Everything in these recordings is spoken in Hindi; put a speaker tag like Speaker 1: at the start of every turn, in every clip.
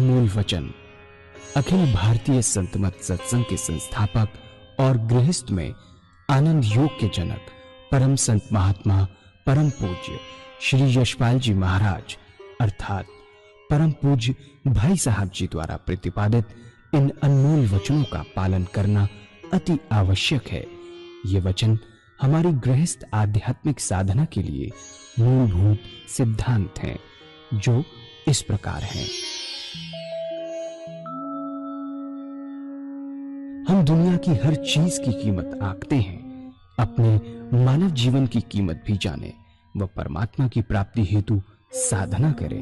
Speaker 1: अनमोल वचन अखिल भारतीय संत मत सत्संग के संस्थापक और गृहस्थ में आनंद योग के जनक परम संत महात्मा परम पूज्य श्री यशपाल जी महाराज अर्थात परम पूज्य भाई साहब जी द्वारा प्रतिपादित इन अनमोल वचनों का पालन करना अति आवश्यक है। ये वचन हमारी गृहस्थ आध्यात्मिक साधना के लिए मूलभूत सिद्धांत हैं, जो इस प्रकार हैं। हम दुनिया की हर चीज की कीमत आंकते हैं, अपने मानव जीवन की कीमत भी जाने व परमात्मा की प्राप्ति हेतु साधना करें।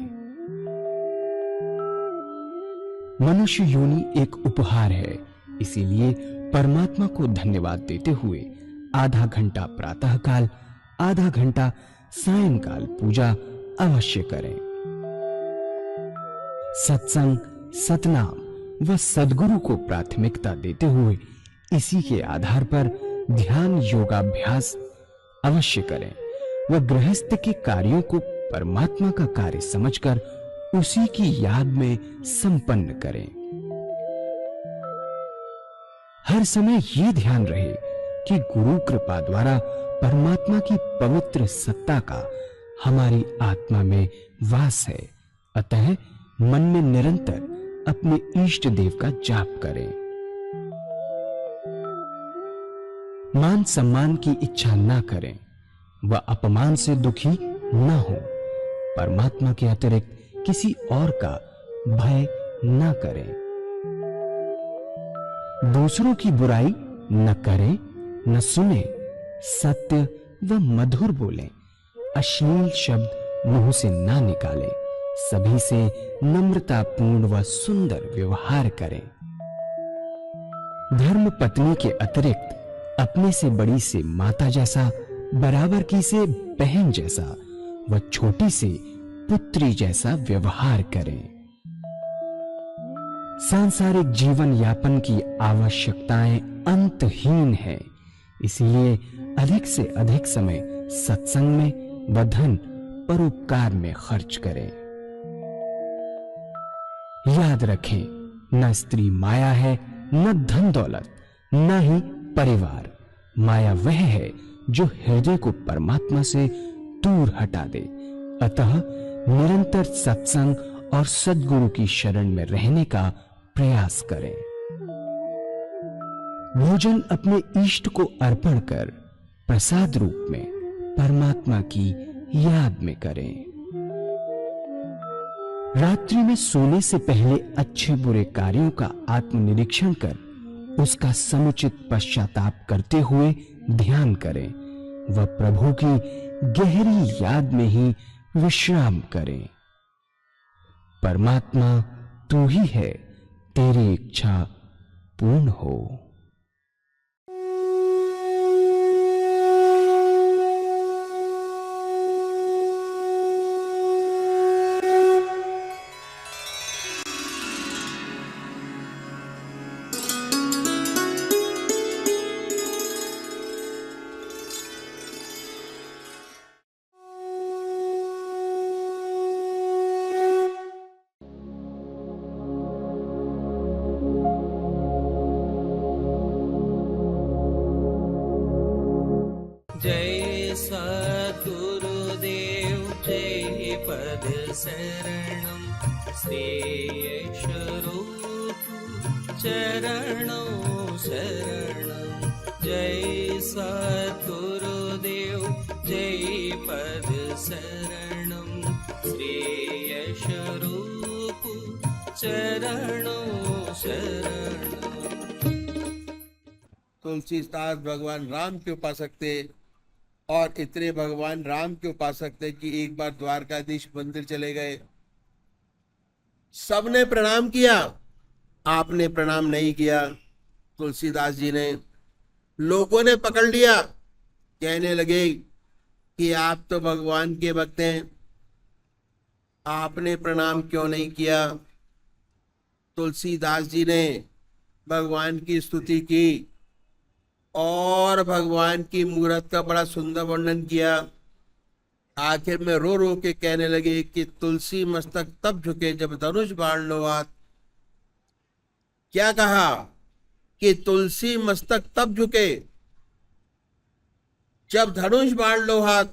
Speaker 1: मनुष्य योनि एक उपहार है, इसीलिए परमात्मा को धन्यवाद देते हुए आधा घंटा प्रातःकाल, आधा घंटा सायंकाल पूजा अवश्य करें। सत्संग, सतनाम व सद्गुरु को प्राथमिकता देते हुए इसी के आधार पर ध्यान योगाभ्यास अवश्य करें व गृहस्थ के कार्यों को परमात्मा का कार्य समझकर उसी की याद में संपन्न करें। हर समय ये ध्यान रहे कि गुरु कृपा द्वारा परमात्मा की पवित्र सत्ता का हमारी आत्मा में वास है, अतः मन में निरंतर अपने इष्ट देव का जाप करें। मान सम्मान की इच्छा ना करें व अपमान से दुखी ना हो। परमात्मा के अतिरिक्त किसी और का भय ना करें। दूसरों की बुराई न करें, न सुने, सत्य व मधुर बोलें, अश्लील शब्द मुंह से ना निकालें, सभी से नम्रतापूर्ण व सुंदर व्यवहार करें। धर्म पत्नी के अतिरिक्त अपने से बड़ी से माता जैसा, बराबर की से बहन जैसा व छोटी से पुत्री जैसा व्यवहार करें। सांसारिक जीवन यापन की आवश्यकताएं अंतहीन है, इसलिए अधिक से अधिक समय सत्संग में व धन परोपकार में खर्च करें। याद रखें, न स्त्री माया है, न धन दौलत, न ही परिवार। माया वह है जो हृदय को परमात्मा से दूर हटा दे। अतः निरंतर सत्संग और सद्गुरु की शरण में रहने का प्रयास करें। भोजन अपने इष्ट को अर्पण कर प्रसाद रूप में परमात्मा की याद में करें। रात्रि में सोने से पहले अच्छे बुरे कार्यों का आत्मनिरीक्षण कर उसका समुचित पश्चाताप करते हुए ध्यान करें व प्रभु की गहरी याद में ही विश्राम करें। परमात्मा तू ही है, तेरी इच्छा पूर्ण हो।
Speaker 2: जय सद्गुरुदेव जय पद शरणम श्रेयस्वरूप चरणों शरणम। जय सद्गुरुदेव जय पद शरणम श्रेयस्वरूप चरणों शरणम।
Speaker 3: तुलसीदास भगवान राम के उपासक थे और इतने भगवान राम के उपासक थे कि एक बार द्वारकाधीश मंदिर चले गए। सबने प्रणाम किया, आपने प्रणाम नहीं किया। तुलसीदास जी ने, लोगों ने पकड़ लिया, कहने लगे कि आप तो भगवान के भक्त हैं, आपने प्रणाम क्यों नहीं किया। तुलसीदास जी ने भगवान की स्तुति की और भगवान की मूर्त का बड़ा सुंदर वर्णन किया। आखिर में रो रो के कहने लगे कि तुलसी मस्तक तब झुके जब धनुष बाण लो हाथ। क्या कहा कि तुलसी मस्तक तब झुके जब धनुष बाण लो हाथ।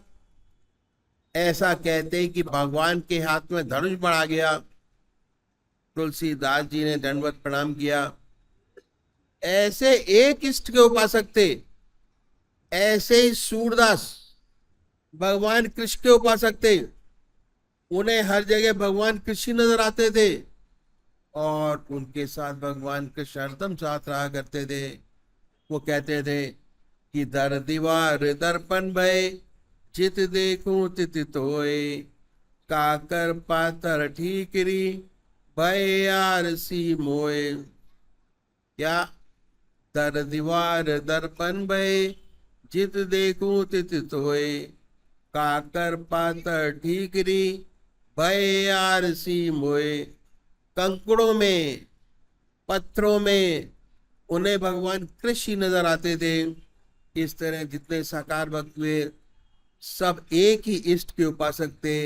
Speaker 3: ऐसा कहते कि भगवान के हाथ में धनुष बाण आ गया। तुलसीदास जी ने दंडवत प्रणाम किया। ऐसे एक इष्ट के उपासक थे, ऐसे ही सूरदास भगवान कृष्ण के उपासक थे। उन्हें हर जगह भगवान कृष्ण नजर आते थे और उनके साथ भगवान कृष्ण हरदम साथ रहा करते थे। वो कहते थे कि दर दीवार दर्पण भय चित देखूं तित तोय, काकर पातर ठीकरी भय यार सी मोय। क्या? दर दीवार दर्पण भय चित देखूं तित तोय, काकर पातर ठीकरी भय यार सी मोय। कंकड़ों में, पत्थरों में उन्हें भगवान कृष्ण नजर आते थे। इस तरह जितने साकार भक्त हुए सब एक ही इष्ट के उपासक थे।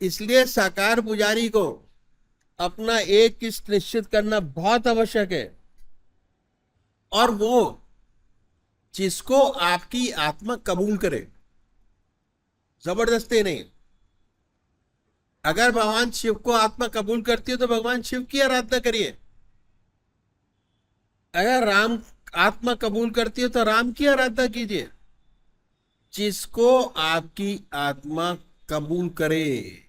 Speaker 3: इसलिए साकार पुजारी को अपना एक इष्ट निश्चित करना बहुत आवश्यक है, और वो जिसको आपकी आत्मा कबूल करे, जबरदस्ती नहीं। अगर भगवान शिव को आत्मा कबूल करती है तो भगवान शिव की आराधना करिए। अगर राम आत्मा कबूल करती है तो राम की आराधना कीजिए। जिसको आपकी आत्मा कबूल करे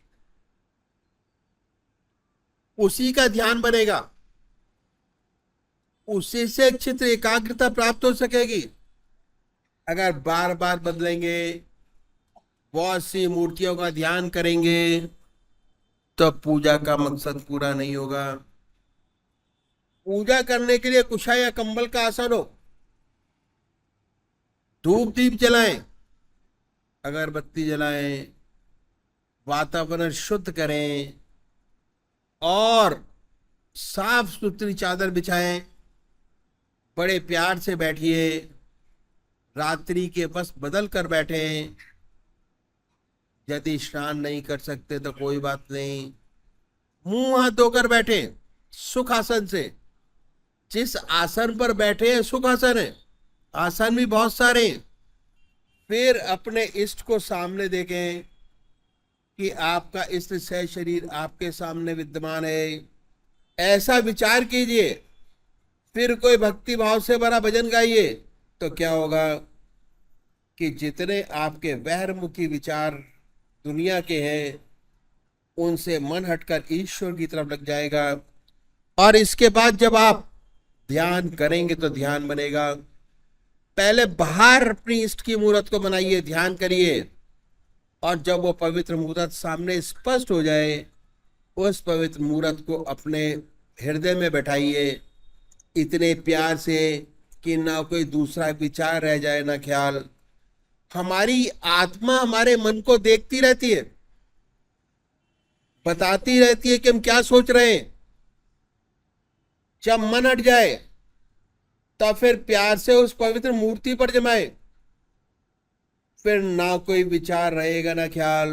Speaker 3: उसी का ध्यान बनेगा, उसी से चित्त एकाग्रता प्राप्त हो सकेगी। अगर बार बार बदलेंगे, बहुत सी मूर्तियों का ध्यान करेंगे तो पूजा का मकसद पूरा नहीं होगा। पूजा करने के लिए कुशा या कंबल का आसन हो, धूप दीप जलाएं, अगरबत्ती जलाएं, वातावरण शुद्ध करें और साफ सुथरी चादर बिछाएं। बड़े प्यार से बैठिए, रात्रि के बस बदल कर बैठें। यदि स्नान नहीं कर सकते तो कोई बात नहीं, मुंह हाथ धोकर बैठे सुख आसन से। जिस आसन पर बैठे हैं सुख आसन है, आसन भी बहुत सारे। फिर अपने इष्ट को सामने देखें कि आपका इष्ट सह शरीर आपके सामने विद्यमान है, ऐसा विचार कीजिए। फिर कोई भक्ति भाव से भरा भजन गाइए तो क्या होगा कि जितने आपके बहिर्मुखी विचार दुनिया के हैं उनसे मन हटकर ईश्वर की तरफ लग जाएगा। और इसके बाद जब आप ध्यान करेंगे तो ध्यान बनेगा। पहले बाहर अपनी इष्ट की मूर्त को बनाइए, ध्यान करिए, और जब वो पवित्र मूर्त सामने स्पष्ट हो जाए उस पवित्र मूर्त को अपने हृदय में बैठाइए इतने प्यार से कि ना कोई दूसरा विचार रह जाए, ना ख्याल। हमारी आत्मा हमारे मन को देखती रहती है, बताती रहती है कि हम क्या सोच रहे हैं। जब मन हट जाए तब फिर प्यार से उस पवित्र मूर्ति पर जमाए, फिर ना कोई विचार रहेगा ना ख्याल।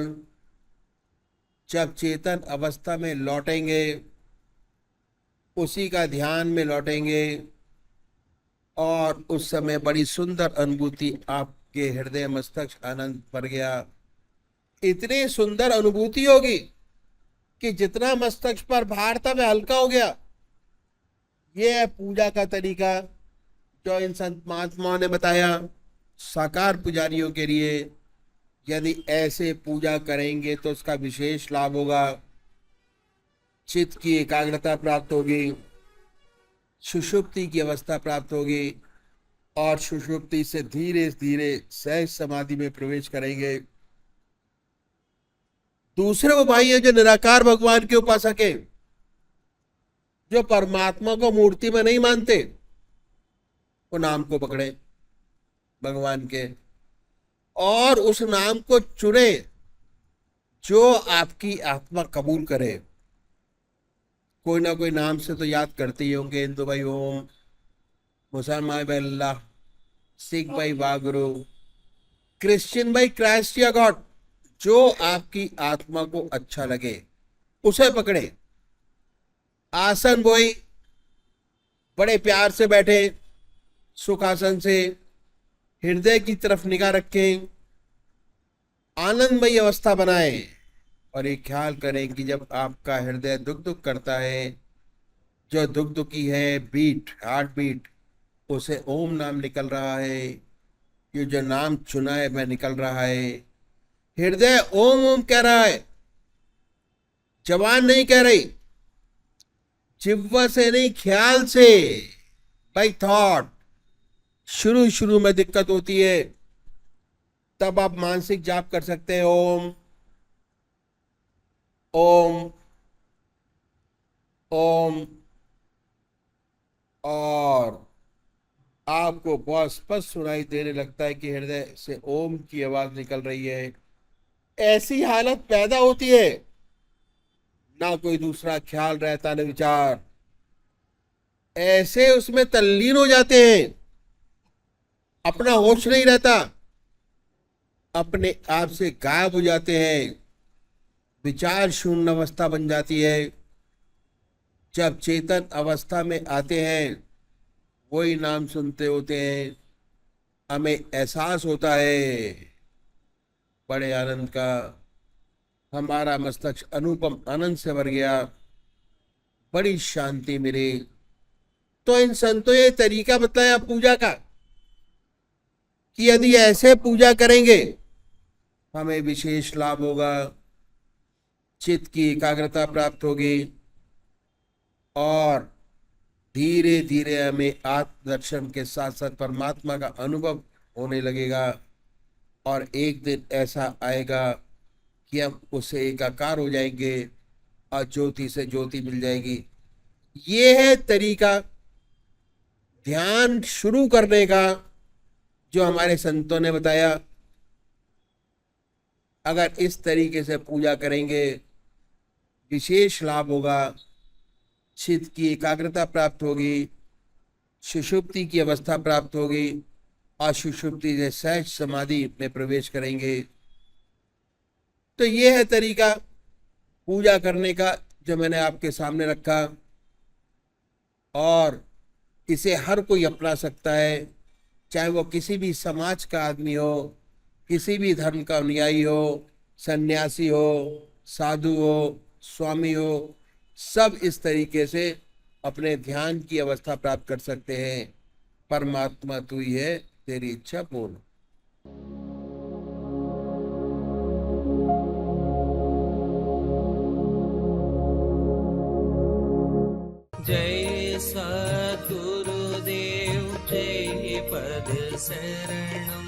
Speaker 3: जब चेतन अवस्था में लौटेंगे उसी का ध्यान में लौटेंगे और उस समय बड़ी सुंदर अनुभूति आपके हृदय मस्तक आनंद भर गया। इतनी सुंदर अनुभूति होगी कि जितना मस्तक पर भार था वह हल्का हो गया। यह है पूजा का तरीका जो इन संत महात्माओं ने बताया साकार पुजारियों के लिए। यदि ऐसे पूजा करेंगे तो उसका विशेष लाभ होगा। चित्त की एकाग्रता प्राप्त होगी, सुषुप्ति की अवस्था प्राप्त होगी और सुषुप्ति से धीरे धीरे सहज समाधि में प्रवेश करेंगे। दूसरे वो भाई है जो निराकार भगवान के उपासक है, जो परमात्मा को मूर्ति में नहीं मानते, वो नाम को पकड़े भगवान के और उस नाम को चुने जो आपकी आत्मा कबूल करे। कोई ना कोई नाम से तो याद करते ही होंगे, हिंदू भाई ओम, मुसलमान भाई अल्लाह, सिख भाई वागुरु, क्रिश्चियन भाई क्राइस्ट या गॉड, जो आपकी आत्मा को अच्छा लगे उसे पकड़े। आसन वही, बड़े प्यार से बैठे सुखासन से, हृदय की तरफ निगाह रखें, आनंदमयी अवस्था बनाए और ये ख्याल करें कि जब आपका हृदय दुख दुख करता है, जो दुख दुखी है, बीट हार्ट बीट, उसे ओम नाम निकल रहा है। ये जो नाम चुना है वह निकल रहा है। हृदय ओम ओम कह रहा है, जबान नहीं कह रही, जिह्वा से नहीं, ख्याल से, बाय थॉट। शुरू शुरू में दिक्कत होती है, तब आप मानसिक जाप कर सकते हैं, ओम ओम ओम, और आपको बहुत स्पष्ट सुनाई देने लगता है कि हृदय से ओम की आवाज निकल रही है। ऐसी हालत पैदा होती है, ना कोई दूसरा ख्याल रहता, न विचार, ऐसे उसमें तल्लीन हो जाते हैं, अपना होश नहीं रहता, अपने आप से गायब हो जाते हैं, विचार शून्य अवस्था बन जाती है। जब चेतन अवस्था में आते हैं, वही नाम सुनते होते हैं, हमें एहसास होता है बड़े आनंद का। हमारा मस्तिष्क अनुपम आनंद से भर गया, बड़ी शांति मिली। तो इन संतों ये तरीका बताया पूजा का कि यदि ऐसे पूजा करेंगे हमें विशेष लाभ होगा, चित्त की एकाग्रता प्राप्त होगी और धीरे धीरे हमें आत्मदर्शन के साथ साथ परमात्मा का अनुभव होने लगेगा। और एक दिन ऐसा आएगा कि हम उससे एकाकार हो जाएंगे और ज्योति से ज्योति मिल जाएगी। ये है तरीका ध्यान शुरू करने का जो हमारे संतों ने बताया। अगर इस तरीके से पूजा करेंगे विशेष लाभ होगा, चित्त की एकाग्रता प्राप्त होगी, सुषुप्ति की अवस्था प्राप्त होगी और सुषुप्ति से सहज समाधि में प्रवेश करेंगे। तो ये है तरीका पूजा करने का जो मैंने आपके सामने रखा, और इसे हर कोई अपना सकता है, चाहे वो किसी भी समाज का आदमी हो, किसी भी धर्म का अनुयायी हो, सन्यासी हो, साधु हो, स्वामी हो, सब इस तरीके से अपने ध्यान की अवस्था प्राप्त कर सकते हैं। परमात्मा तू ही है, तेरी इच्छा पूर्ण।
Speaker 2: जय सद्गुरुदेव जय पद शरणं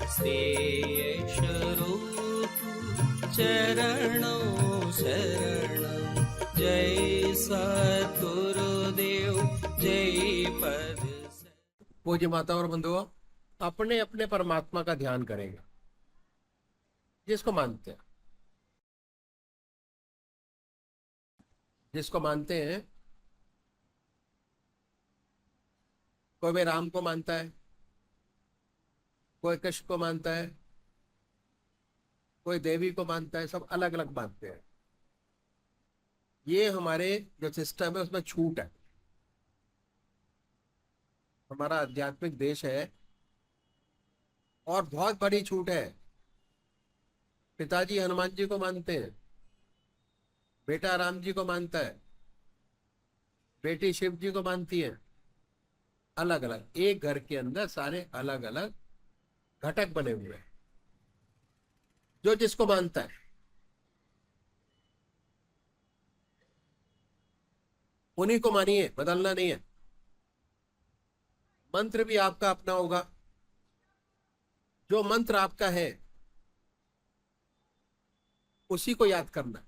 Speaker 2: श्रेयस रूप चरणों शरणं। जय सद्गुरुदेव जय पद।
Speaker 3: पूज्य माता और बंधुओं, अपने अपने परमात्मा का ध्यान करेंगे जिसको मानते हैं। जिसको मानते हैं, कोई भी राम को मानता है, कोई कृष्ण को मानता है, कोई देवी को मानता है, सब अलग अलग मानते हैं। ये हमारे जो सिस्टम है उसमें छूट है। हमारा आध्यात्मिक देश है और बहुत बड़ी छूट है। पिताजी हनुमान जी को मानते हैं, बेटा राम जी को मानता है, बेटी शिव जी को मानती है। अलग अलग, एक घर के अंदर सारे अलग अलग घटक बने हुए हैं, जो जिसको मानता है। उन्हीं को मानिए, बदलना नहीं है। मंत्र भी आपका अपना होगा, जो मंत्र आपका है उसी को याद करना।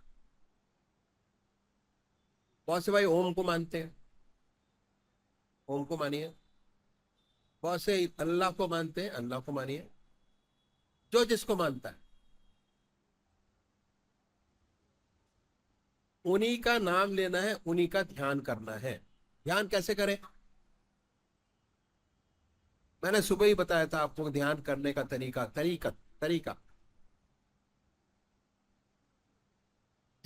Speaker 3: बहुत से भाई ओम को मानते हैं, ओम को मानिए। बहुत से अल्लाह को मानते हैं, अल्लाह को मानिए। जो जिसको मानता है उन्हीं का नाम लेना है, उन्हीं का ध्यान करना है। ध्यान कैसे करें? मैंने सुबह ही बताया था आपको ध्यान करने का तरीका।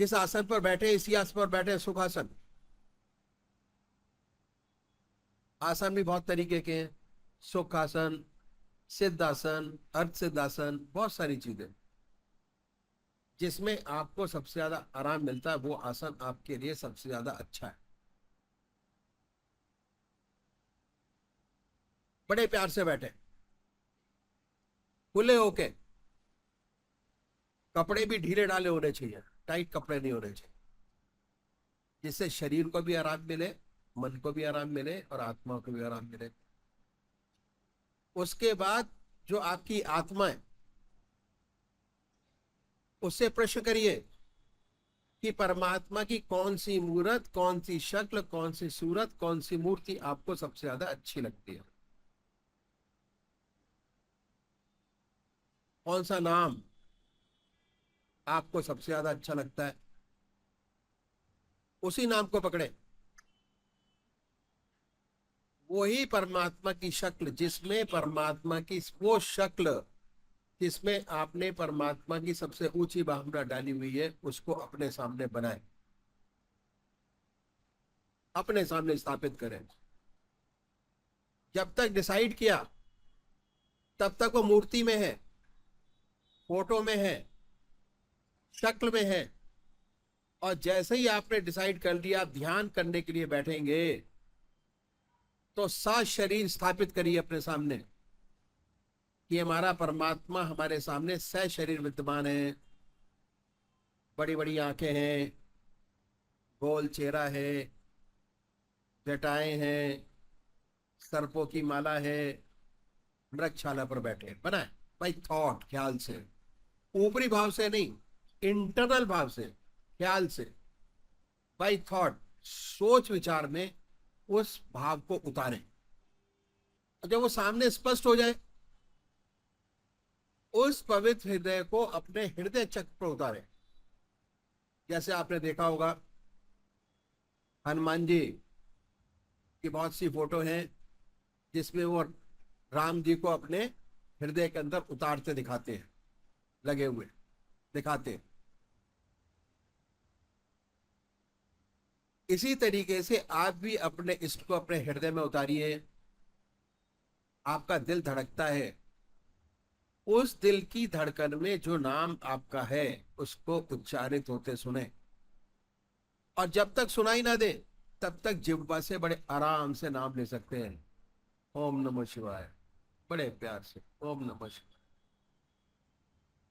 Speaker 3: जिस आसन पर बैठे, इसी आसन पर बैठे, सुखासन। आसन भी बहुत तरीके के हैं, सुखासन, सिद्धासन, अर्ध सिद्धासन, बहुत सारी चीजें। जिसमें आपको सबसे ज्यादा आराम मिलता है वो आसन आपके लिए सबसे ज्यादा अच्छा है। बड़े प्यार से बैठे, खुले होके, कपड़े भी ढीले ढाले होने चाहिए, टाइट कपड़े नहीं होने चाहिए, जिससे शरीर को भी आराम मिले, मन को भी आराम मिले और आत्मा को भी आराम मिले। उसके बाद जो आपकी आत्मा है उससे प्रश्न करिए कि परमात्मा की कौन सी मूर्त, कौन सी शक्ल, कौन सी सूरत, कौन सी मूर्ति आपको सबसे ज्यादा अच्छी लगती है। कौन सा नाम आपको सबसे ज्यादा अच्छा लगता है, उसी नाम को पकड़े। वही परमात्मा की शक्ल, जिसमें परमात्मा की वो शक्ल जिसमें आपने परमात्मा की सबसे ऊंची भावना डाली हुई है, उसको अपने सामने बनाए, अपने सामने स्थापित करें। जब तक डिसाइड किया तब तक वो मूर्ति में है, फोटो में है, शक्ल में है। और जैसे ही आपने डिसाइड कर लिया ध्यान करने के लिए बैठेंगे, तो सात शरीर स्थापित करिए अपने सामने कि हमारा परमात्मा हमारे सामने सह शरीर विद्यमान है। बड़ी बड़ी आंखें हैं, गोल चेहरा है, जटाएं हैं, सर्पों की माला है, मृगशाला पर बैठे। बनाए भाई, थॉट, ख्याल से, ऊपरी भाव से नहीं, इंटरनल भाव से, ख्याल से, बाई थॉट, सोच विचार में उस भाव को उतारें। जब वो सामने स्पष्ट हो जाए, उस पवित्र हृदय को अपने हृदय चक्र पर उतारें। जैसे आपने देखा होगा हनुमान जी की बहुत सी फोटो हैं जिसमें वो राम जी को अपने हृदय के अंदर उतारते दिखाते हैं, लगे हुए दिखाते हैं। इसी तरीके से आप भी अपने इष्ट को अपने हृदय में उतारिए। आपका दिल धड़कता है, उस दिल की धड़कन में जो नाम आपका है उसको उच्चारित होते सुने। और जब तक सुनाई ना दे तब तक जिह्वा से बड़े आराम से नाम ले सकते हैं। ओम नमः शिवाय, बड़े प्यार से ओम नमः शिवाय।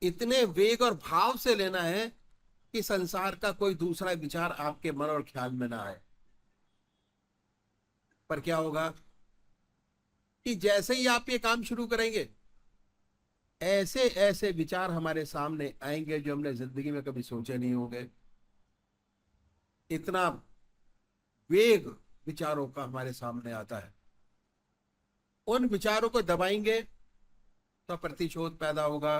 Speaker 3: इतने वेग और भाव से लेना है कि संसार का कोई दूसरा विचार आपके मन और ख्याल में ना आए। पर क्या होगा कि जैसे ही आप ये काम शुरू करेंगे, ऐसे ऐसे विचार हमारे सामने आएंगे जो हमने जिंदगी में कभी सोचे नहीं होंगे। इतना वेग विचारों का हमारे सामने आता है। उन विचारों को दबाएंगे तो प्रतिशोध पैदा होगा।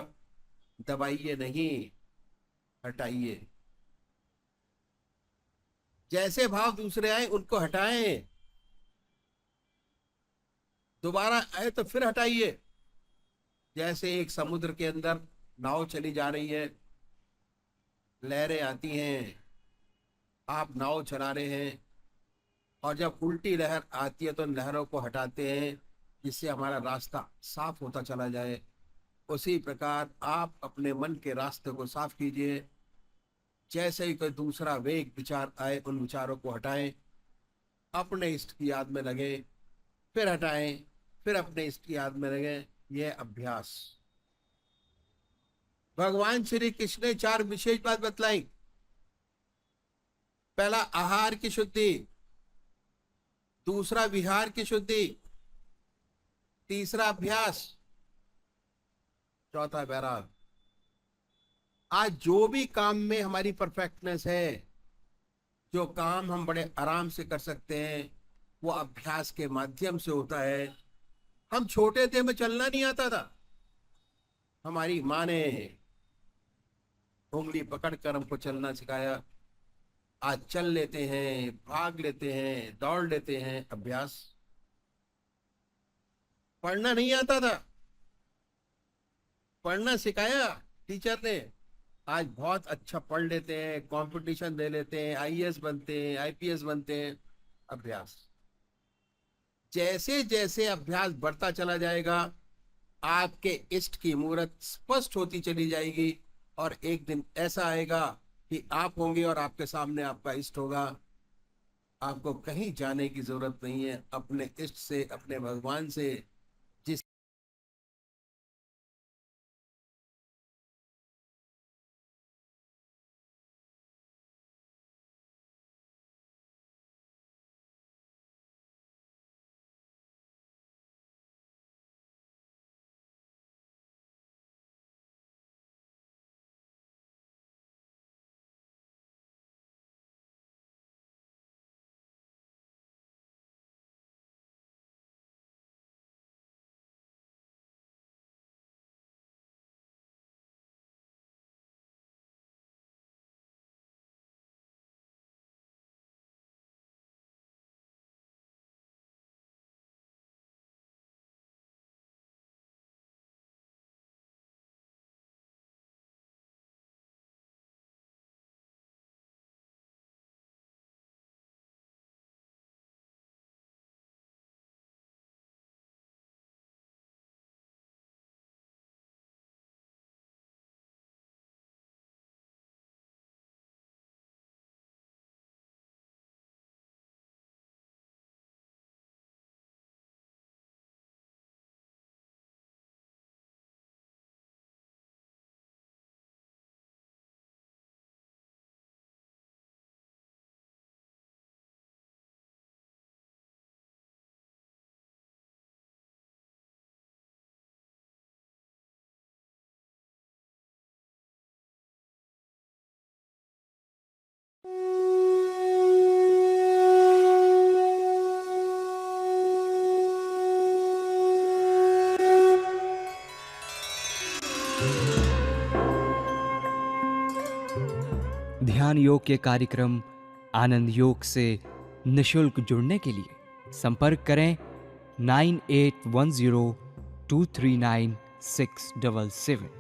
Speaker 3: दबाइए नहीं, हटाइए। जैसे भाव दूसरे आए उनको हटाएं, दोबारा आए तो फिर हटाइए। जैसे एक समुद्र के अंदर नाव चली जा रही है, लहरें आती हैं, आप नाव चला रहे हैं, और जब उल्टी लहर आती है तो लहरों को हटाते हैं जिससे हमारा रास्ता साफ होता चला जाए। उसी प्रकार आप अपने मन के रास्ते को साफ कीजिए। जैसे ही कोई दूसरा वेग विचार आए उन विचारों को हटाएं, अपने इष्ट की याद में लगे, फिर हटाएं, फिर अपने इष्ट की याद में लगे। यह अभ्यास। भगवान श्री कृष्ण ने 4 विशेष बात बतलाई। पहला आहार की शुद्धि, दूसरा विहार की शुद्धि, तीसरा अभ्यास, चौथा वैराग। आज जो भी काम में हमारी परफेक्टनेस है, जो काम हम बड़े आराम से कर सकते हैं, वो अभ्यास के माध्यम से होता है। हम छोटे थे, हमें चलना नहीं आता था, हमारी माँ ने उंगली पकड़कर हमको चलना सिखाया। आज चल लेते हैं, भाग लेते हैं, दौड़ लेते हैं। अभ्यास। पढ़ना नहीं आता था, पढ़ना सिखाया टीचर ने, आज बहुत अच्छा पढ़ लेते हैं, कंपटीशन दे लेते हैं, आईएएस बनते हैं, आईपीएस बनते हैं। अभ्यास, जैसे जैसे अभ्यास बढ़ता चला जाएगा, आपके इष्ट की मूर्त स्पष्ट होती चली जाएगी, और एक दिन ऐसा आएगा कि आप होंगे और आपके सामने आपका इष्ट होगा। आपको कहीं जाने की जरूरत नहीं है, अपने इष्ट से, अपने भगवान से, जिस
Speaker 1: ध्यान योग के कार्यक्रम आनंद योग से निशुल्क जुड़ने के लिए संपर्क करें 9810239677।